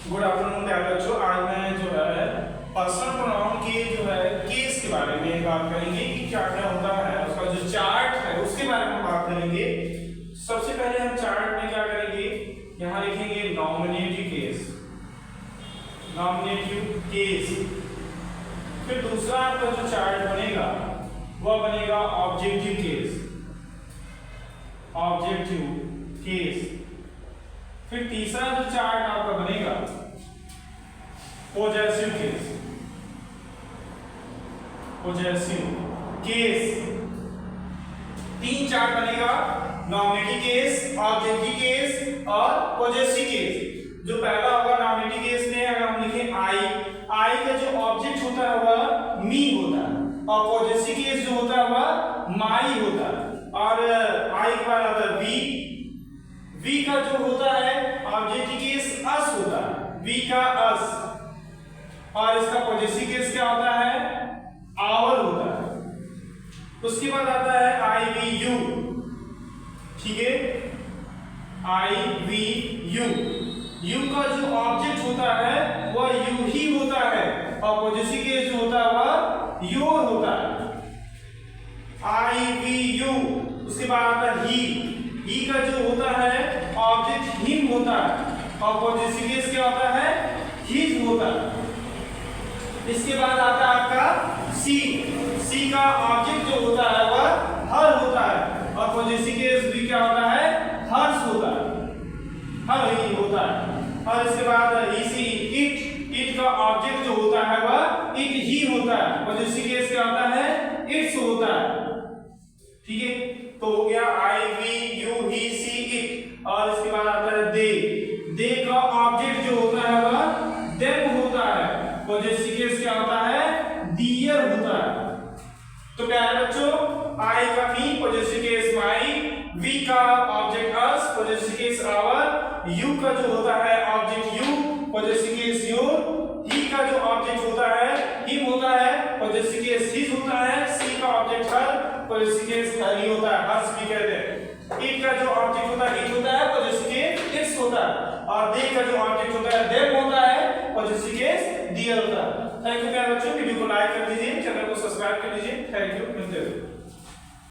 Good afternoon प्यारे बच्चों। आज मैं जो है पर्सनल प्रोनाउन के जो है केस के बारे में बात करेंगे कि क्या क्या होता है, उसका जो चार्ट है उसके बारे में बात करेंगे। सबसे पहले हम चार्ट में क्या करेंगे, यहाँ लिखेंगे नॉमिनेटिव केस, नॉमिनेटिव केस। फिर दूसरा आपका जो चार्ट बनेगा वह बनेगा ऑब्जेक्टिव केस, ऑब्जेक्टिव केस। फिर तीसरा जो चार्ट आपका बनेगा पॉजेसिव केस, पॉजेसिव केस। तीन चार्ट बनेगा, नॉमिनेटिव केस, ऑब्जेक्टिव केस और पॉजेसिव केस। जो पहला होगा नॉमिनेटिव केस में अगर हम लिखें आई का जो ऑब्जेक्ट होता है वह मी होता है, और पॉजेसिव केस जो होता है वह माई होता है। और आई के बाद आता है वी का जो होता है ऑब्जेक्टिव केस अस होता है, वी का अस। और इसका पॉजेसिव केस क्या होता है, आवर होता है। उसके बाद आता है आई वी यू, ठीक है, आई वी यू। यू का जो ऑब्जेक्ट होता है वह यू ही होता है, और पॉजेसिव केस जो होता है वह योर होता है, आई वी यू। उसके बाद आता है ही का जो होता है ऑब्जेक्ट हिम होता है, और पॉजेसिव केस क्या होता है, हिज होता है। इसके बाद आता है आपका सी का ऑब्जेक्ट जो होता है वह हर होता है, और पॉजेसिव केस भी क्या होता है, हर्स होता है, हर ही होता है। और इसके बाद इट का ऑब्जेक्ट जो होता है वह इट ही होता है, पॉजेसिव केस क्या होता है, इट्स होता है। ठीक है, तो हो गया I we you he she it. और इसके बाद आता है दे का ऑब्जेक्ट जो होता है वह देम होता है, पॉजेसिव केस क्या होता है, डियर होता है। तो प्यारे बच्चों, आई का me, possessive case my, we का object us, possessive case our, you का जो होता है object you, possessive case your, he का जो ऑब्जेक्ट होता है हिम होता है, पॉजेसिव केस हिज होता है, सी का ऑब्जेक्ट हर, पॉजेसिव केस हर ही होता है, हर्स भी कहते हैं। इट का जो ऑब्जेक्ट होता है इट होता है, पॉजेसिव केस इट्स होता है। और दे का जो ऑब्जेक्ट होता है देम होता है, पॉजेसिव केस डियर होता है। थैंक यू प्यारे बच्चों, वीडियो को लाइक कर दीजिए, चैनल को सब्सक्राइब कर दीजिए। थैंक यू, मिलते हैं।